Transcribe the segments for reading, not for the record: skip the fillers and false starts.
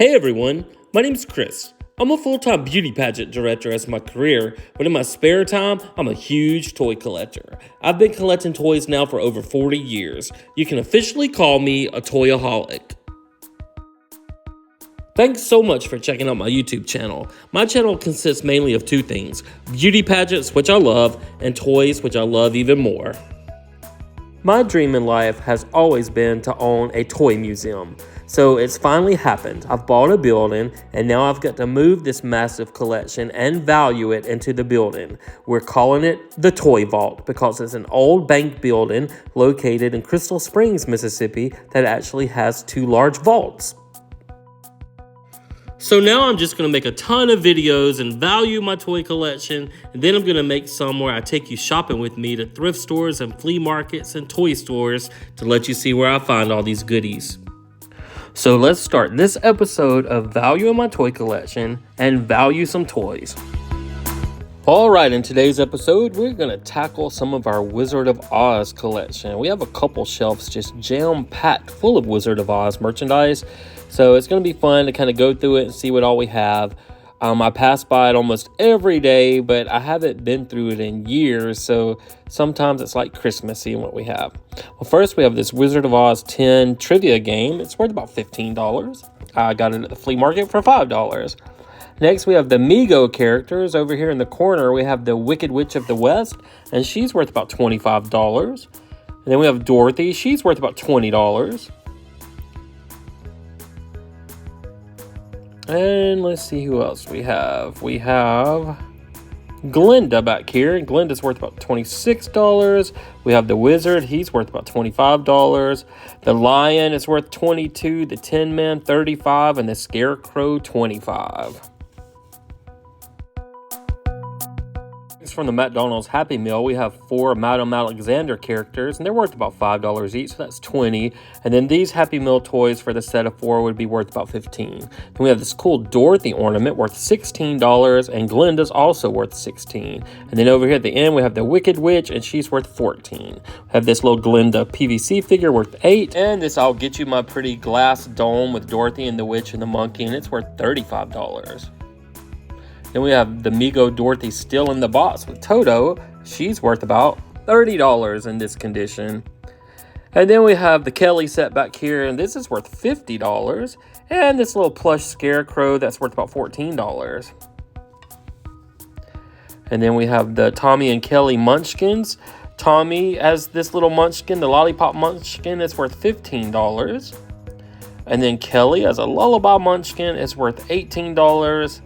Hey everyone, my name's Chris. I'm a full-time beauty pageant director as my career, but in my spare time, I'm a huge toy collector. I've been collecting toys now for over 40 years. You can officially call me a toyaholic. Thanks so much for checking out my YouTube channel. My channel consists mainly of two things: beauty pageants, which I love, and toys, which I love even more. My dream in life has always been to own a toy museum. So it's finally happened. I've bought a building and now I've got to move this massive collection and value it into the building. We're calling it the Toy Vault because it's an old bank building located in Crystal Springs, Mississippi that actually has two large vaults. So now I'm just going to make a ton of videos and value my toy collection, and then I'm going to make some where I take you shopping with me to thrift stores and flea markets and toy stores to let you see where I find all these goodies. So let's start this episode of valuing my toy collection and value some toys. Alright, in today's episode, we're going to tackle some of our Wizard of Oz collection. We have a couple shelves just jam-packed full of Wizard of Oz merchandise. So it's going to be fun to kind of go through it and see what all we have. I pass by it almost every day, but I haven't been through it in years. So sometimes it's like Christmas seeing what we have. Well, first we have this Wizard of Oz 10 trivia game. It's worth about $15. I got it at the flea market for $5. Next, we have the Mego characters. Over here in the corner, we have the Wicked Witch of the West, and she's worth about $25. And then we have Dorothy. She's worth about $20. And let's see who else we have. We have Glinda back here, and Glinda's worth about $26. We have the Wizard. He's worth about $25. The Lion is worth $22. The Tin Man, $35. And the Scarecrow, $25. From the McDonald's Happy Meal, we have 4 Madame Alexander characters, and they're worth about $5 each, so that's $20. And then these Happy Meal toys for the set of 4 would be worth about $15. Then we have this cool Dorothy ornament worth $16, and Glinda's also worth $16. And then over here at the end, we have the Wicked Witch, and she's worth $14. We have this little Glinda PVC figure worth $8. And this I'll Get You My Pretty glass dome with Dorothy and the Witch and the Monkey, and it's worth $35. Then we have the Mego Dorothy still in the box with Toto. She's worth about $30 in this condition. And then we have the Kelly set back here, and this is worth $50. And this little plush Scarecrow that's worth about $14. And then we have the Tommy and Kelly Munchkins. Tommy as this little munchkin, the Lollipop Munchkin, is worth $15. And then Kelly as a Lullaby Munchkin is worth $18.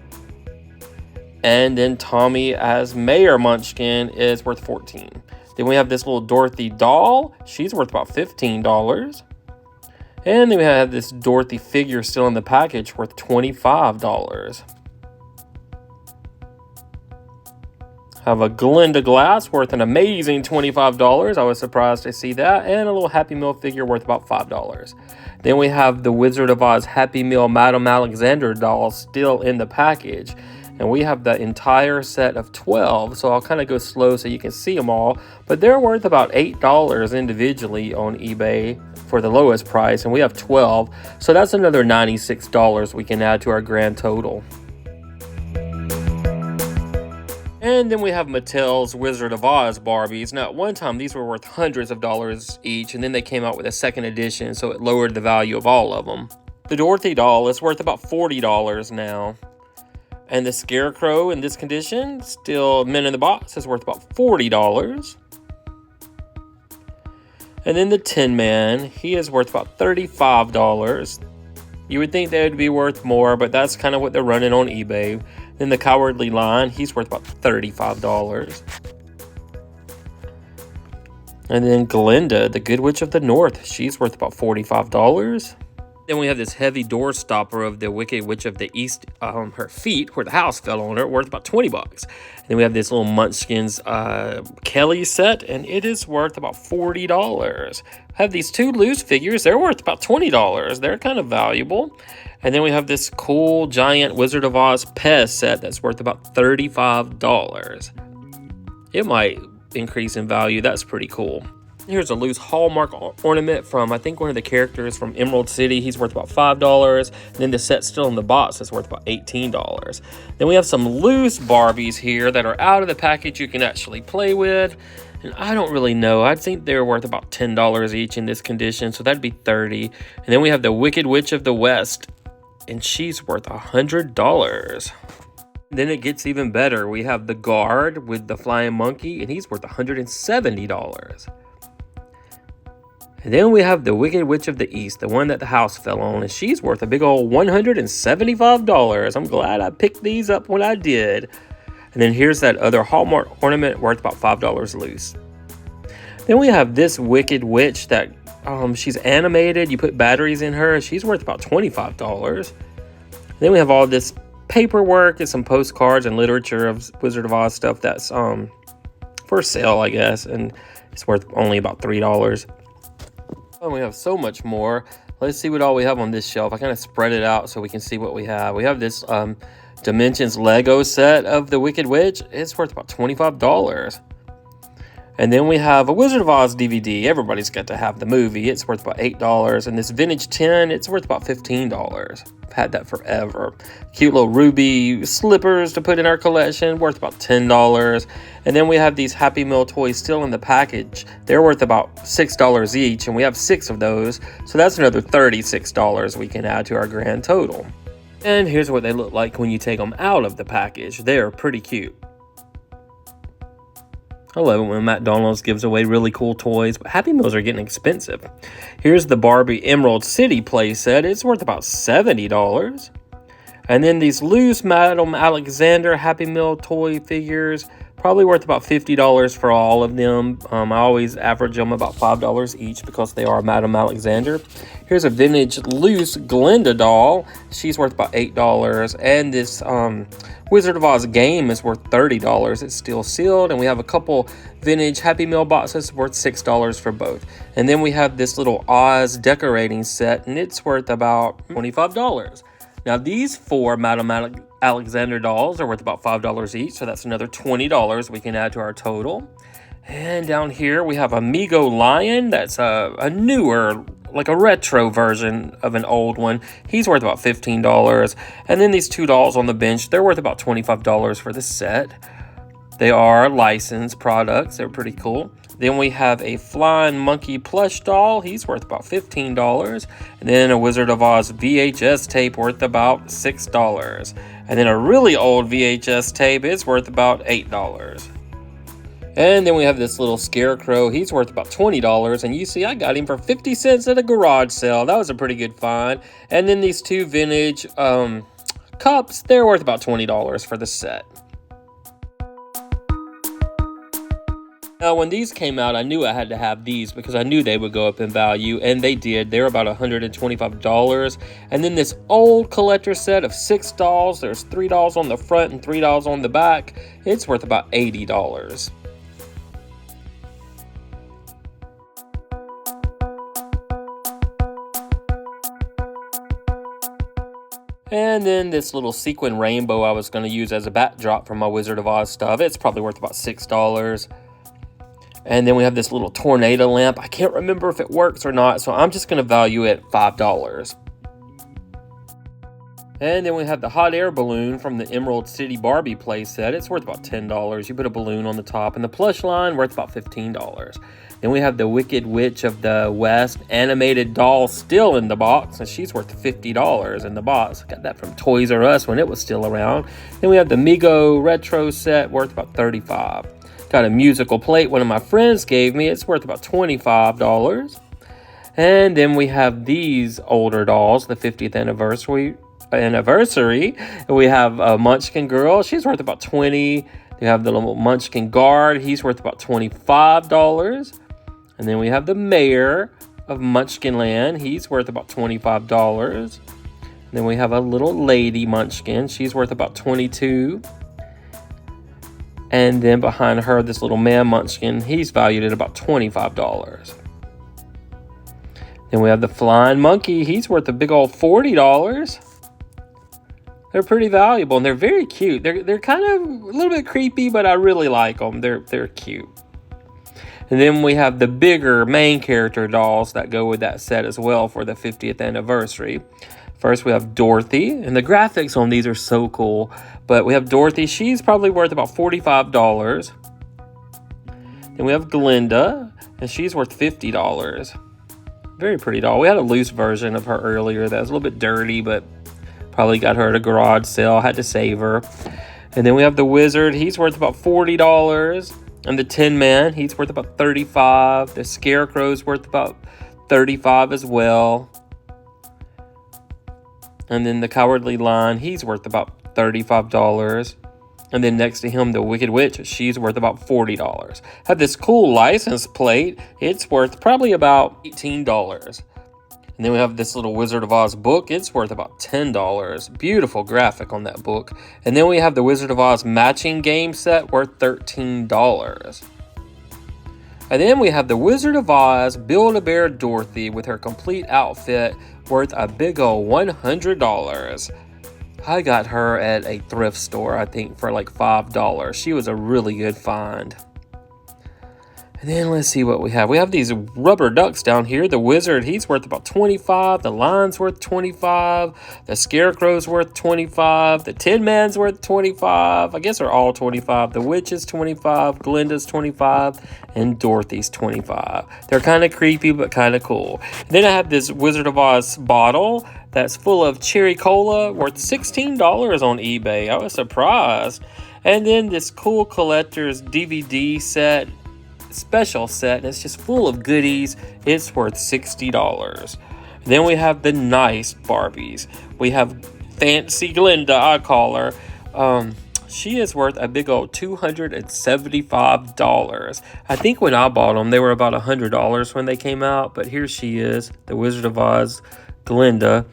And then Tommy as Mayor Munchkin is worth $14. Then we have this little Dorothy doll. She's worth about $15. And then we have this Dorothy figure still in the package worth $25. Have a Glinda glass worth an amazing $25. I was surprised to see that. And a little Happy Meal figure worth about $5. Then we have the Wizard of Oz Happy Meal Madame Alexander doll still in the package. And we have the entire set of 12, so I'll kind of go slow so you can see them all. But they're worth about $8 individually on eBay for the lowest price, and we have 12. So that's another $96 we can add to our grand total. And then we have Mattel's Wizard of Oz Barbies. Now, at one time, these were worth hundreds of dollars each, and then they came out with a second edition, so it lowered the value of all of them. The Dorothy doll is worth about $40 now. And the Scarecrow in this condition, still mint in the box, is worth about $40. And then the Tin Man, he is worth about $35. You would think they would be worth more, but that's kind of what they're running on eBay. Then the Cowardly Lion, he's worth about $35. And then Glinda, the Good Witch of the North, she's worth about $45. Then we have this heavy door stopper of the Wicked Witch of the East, her feet, where the house fell on her, worth about $20. And then we have this little Munchkins Kelly set, and it is worth about $40. I have these two loose figures, they're worth about $20. They're kind of valuable. And then we have this cool giant Wizard of Oz Pez set that's worth about $35. It might increase in value, that's pretty cool. Here's a loose Hallmark ornament from, I think, one of the characters from Emerald City. He's worth about $5. And then the set still in the box is worth about $18. Then we have some loose Barbies here that are out of the package you can actually play with. And I don't really know. I think they're worth about $10 each in this condition, so that'd be $30. And then we have the Wicked Witch of the West, and she's worth $100. Then it gets even better. We have the Guard with the flying monkey, and he's worth $170. And then we have the Wicked Witch of the East, the one that the house fell on, and she's worth a big old $175. I'm glad I picked these up when I did. And then here's that other Hallmark ornament worth about $5 loose. Then we have this Wicked Witch that she's animated. You put batteries in her. She's worth about $25. Then we have all this paperwork and some postcards and literature of Wizard of Oz stuff that's for sale, I guess, and it's worth only about $3. And we have so much more. Let's see what all we have on this shelf. I kind of spread it out so we can see what we have. We have this Dimensions Lego set of the Wicked Witch. It's worth about $25. And then we have a Wizard of Oz DVD. Everybody's got to have the movie. It's worth about $8. And this vintage tin, it's worth about $15. I've had that forever. Cute little ruby slippers to put in our collection, worth about $10. And then we have these Happy Meal toys still in the package. They're worth about $6 each, and we have 6 of those. So that's another $36 we can add to our grand total. And here's what they look like when you take them out of the package. They're pretty cute. I love it when McDonald's gives away really cool toys, but Happy Meals are getting expensive. Here's the Barbie Emerald City playset. It's worth about $70. And then these loose Madame Alexander Happy Meal toy figures, probably worth about $50 for all of them. I always average them about $5 each because they are Madame Alexander. Here's a vintage loose Glinda doll. She's worth about $8. And this Wizard of Oz game is worth $30. It's still sealed. And we have a couple vintage Happy Meal boxes worth $6 for both. And then we have this little Oz decorating set, and it's worth about $25. Now, these 4 Madame Alexander dolls are worth about $5 each, so that's another $20 we can add to our total. And down here, we have a Mego Lion. That's a newer, like a retro version of an old one. He's worth about $15. And then these 2 dolls on the bench, they're worth about $25 for the set. They are licensed products. They're pretty cool. Then we have a Flying Monkey plush doll. He's worth about $15. And then a Wizard of Oz VHS tape worth about $6. And then a really old VHS tape is worth about $8. And then we have this little Scarecrow. He's worth about $20. And you see, I got him for 50 cents at a garage sale. That was a pretty good find. And then these 2 vintage cups, they're worth about $20 for the set. Now, when these came out, I knew I had to have these because I knew they would go up in value, and they did. They're about $125. And then this old collector set of 6 dolls. There's 3 dolls on the front and 3 dolls on the back. It's worth about $80. And then this little sequin rainbow I was going to use as a backdrop for my Wizard of Oz stuff. It's probably worth about $6. And then we have this little tornado lamp. I can't remember if it works or not, so I'm just going to value it $5. And then we have the hot air balloon from the Emerald City Barbie playset. It's worth about $10. You put a balloon on the top. And the plush line, worth about $15. Then we have the Wicked Witch of the West animated doll still in the box, and she's worth $50 in the box. Got that from Toys R Us when it was still around. Then we have the Mego retro set, worth about $35. Got a musical plate one of my friends gave me. It's worth about $25. And then we have these older dolls, the 50th anniversary. We have a Munchkin girl. She's worth about $20. We have the little Munchkin guard. He's worth about $25. And then we have the mayor of Munchkin Land. He's worth about $25. And then we have a little lady Munchkin. She's worth about $22. And then behind her, this little man Munchkin, he's valued at about $25. Then we have the Flying Monkey. He's worth a big old $40. They're pretty valuable, and they're very cute. They're kind of a little bit creepy, but I really like them. They're cute. And then we have the bigger main character dolls that go with that set as well for the 50th anniversary. First, we have Dorothy, and the graphics on these are so cool. But we have Dorothy. She's probably worth about $45. Then we have Glinda, and she's worth $50. Very pretty doll. We had a loose version of her earlier that was a little bit dirty, but probably got her at a garage sale. Had to save her. And then we have the Wizard. He's worth about $40. And the Tin Man, he's worth about $35. The Scarecrow's worth about $35 as well. And then the Cowardly Lion, he's worth about $35. And then next to him, the Wicked Witch, she's worth about $40. Have this cool license plate. It's worth probably about $18. And then we have this little Wizard of Oz book. It's worth about $10. Beautiful graphic on that book. And then we have the Wizard of Oz matching game set worth $13. And then we have the Wizard of Oz Build-A-Bear Dorothy with her complete outfit worth a big ol' $100. I got her at a thrift store, I think, for like $5. She was a really good find. And then let's see what we have. We have these rubber ducks down here. The Wizard, he's worth about $25. The Lion's worth $25. The Scarecrow's worth $25. The Tin Man's worth $25. I guess they're all $25. The Witch is $25. Glinda's $25. And Dorothy's $25. They're kind of creepy, but kind of cool. And then I have this Wizard of Oz bottle that's full of cherry cola worth $16 on eBay. I was surprised. And then this cool collector's DVD set, special set, and it's just full of goodies. It's worth $60. Then we have the nice Barbies. We have Fancy Glinda, I call her. She is worth a big old $275. I think when I bought them, they were about $100 when they came out, but here she is, the Wizard of Oz Glinda.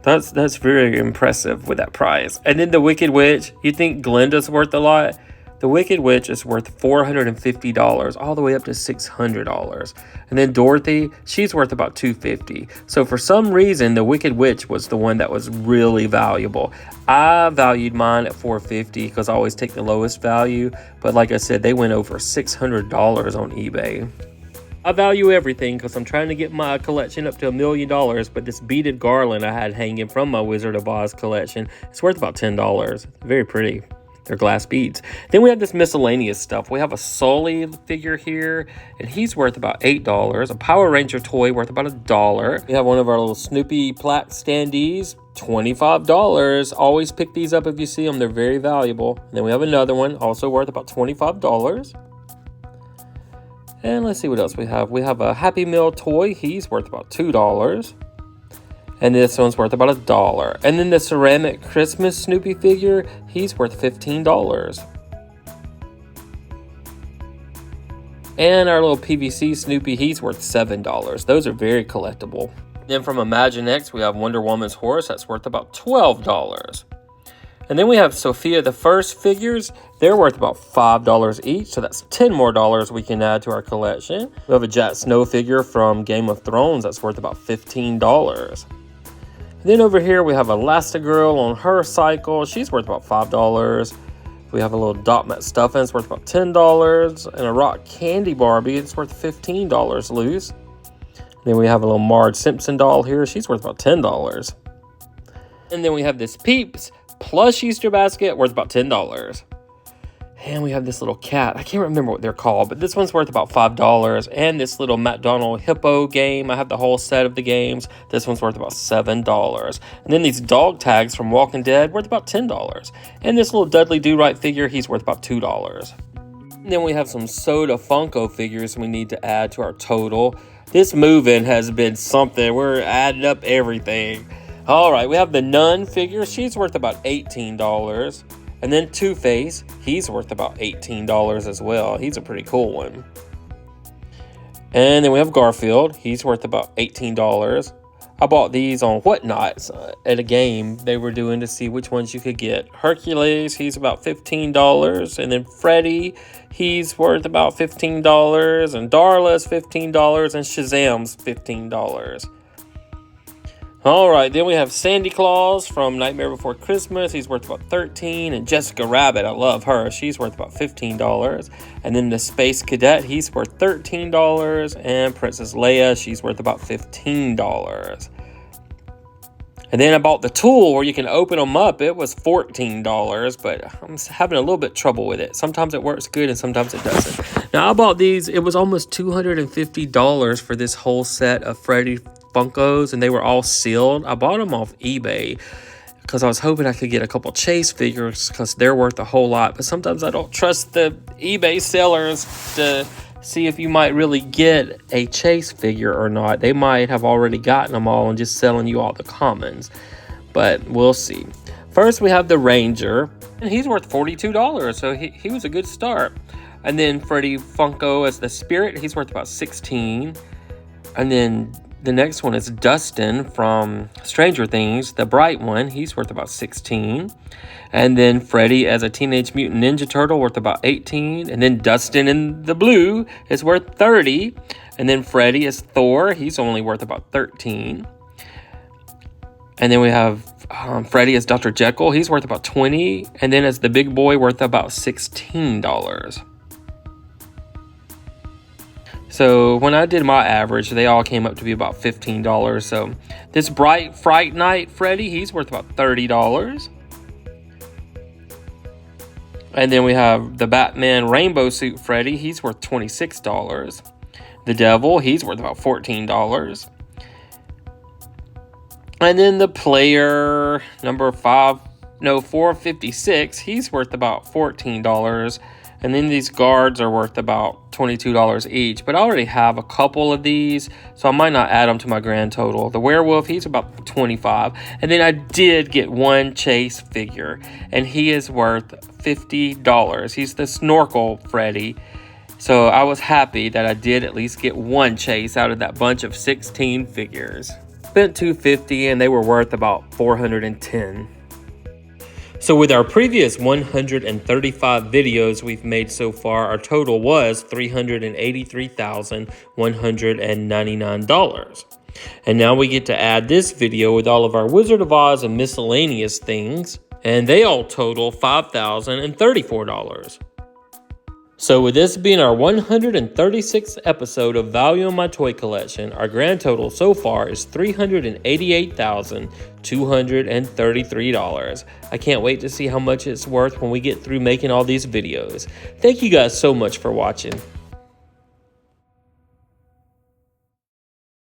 That's very impressive with that price. And then the Wicked Witch, you think Glinda's worth a lot? The Wicked Witch is worth $450, all the way up to $600. And then Dorothy, she's worth about $250. So for some reason, the Wicked Witch was the one that was really valuable. I valued mine at $450 because I always take the lowest value. But like I said, they went over $600 on eBay. I value everything because I'm trying to get my collection up to $1 million, but this beaded garland I had hanging from my Wizard of Oz collection, it's worth about $10. Very pretty. They're glass beads. Then we have this miscellaneous stuff. We have a Sully figure here, and he's worth about $8. A Power Ranger toy worth about $1. We have one of our little Snoopy plaque standees, $25. Always pick these up if you see them. They're very valuable. And then we have another one, also worth about $25. And let's see what else we have. We have a Happy Meal toy. He's worth about $2. And this one's worth about $1. And then the ceramic Christmas Snoopy figure, he's worth $15. And our little PVC Snoopy, he's worth $7. Those are very collectible. Then from Imaginext, we have Wonder Woman's horse. That's worth about $12. And then we have Sophia the First figures. They're worth about $5 each, so that's $10 more we can add to our collection. We have a Jon Snow figure from Game of Thrones. That's worth about $15. And then over here, we have Elastigirl on her cycle. She's worth about $5. We have a little Dot Mat Stuffin'. It's worth about $10. And a Rock Candy Barbie. It's worth $15 loose. And then we have a little Marge Simpson doll here. She's worth about $10. And then we have this Peeps plush Easter basket worth about $10. And we have this little cat. I can't remember what they're called, but this one's worth about $5. And this little McDonald Hippo game. I have the whole set of the games. This one's worth about $7. And then these dog tags from Walking Dead worth about $10. And this little Dudley Do-Right figure, he's worth about $2. And then we have some Soda Funko figures we need to add to our total. This move-in has been something. We're adding up everything. All right, we have the Nun figure. She's worth about $18. And then Two-Face, he's worth about $18 as well. He's a pretty cool one. And then we have Garfield. He's worth about $18. I bought these on Whatnots at a game they were doing to see which ones you could get. Hercules, he's about $15. And then Freddy, he's worth about $15. And Darla's $15. And Shazam's $15. All right, then we have Sandy Claus from Nightmare Before Christmas. He's worth about $13. And Jessica Rabbit, I love her. She's worth about $15. And then the Space Cadet, he's worth $13. And Princess Leia, she's worth about $15. And then I bought the tool where you can open them up. It was $14, but I'm having a little bit trouble with it. Sometimes it works good and sometimes it doesn't. Now, I bought these. It was almost $250 for this whole set of Freddy Funkos, and they were all sealed. I bought them off eBay because I was hoping I could get a couple Chase figures because they're worth a whole lot. But sometimes I don't trust the eBay sellers to see if you might really get a Chase figure or not. They might have already gotten them all and just selling you all the commons, but we'll see. First, we have the Ranger, and he's worth $42, so he was a good start. And then Freddy Funko as the Spirit, he's worth about $16. And then the next one is Dustin from Stranger Things, the bright one. He's worth about $16. And then Freddy as a Teenage Mutant Ninja Turtle, worth about $18. And then Dustin in the blue is worth $30. And then Freddy as Thor, he's only worth about $13. And then we have Freddy as Dr. Jekyll, he's worth about $20. And then as the big boy, worth about $16. So when I did my average, they all came up to be about $15. So this Bright Fright Night Freddy, he's worth about $30. And then we have the Batman Rainbow Suit Freddy, he's worth $26. The Devil, he's worth about $14. And then the Player number 456, he's worth about $14. And then these guards are worth about $22 each. But I already have a couple of these, so I might not add them to my grand total. The Werewolf, he's about $25. And then I did get one Chase figure, and he is worth $50. He's the Snorkel Freddy. So I was happy that I did at least get one Chase out of that bunch of 16 figures. Spent $250, and they were worth about $410. So with our previous 135 videos we've made so far, our total was $383,199. And now we get to add this video with all of our Wizard of Oz and miscellaneous things, and they all total $5,034. So with this being our 136th episode of Value in My Toy Collection, our grand total so far is $388,233. I can't wait to see how much it's worth when we get through making all these videos. Thank you guys so much for watching.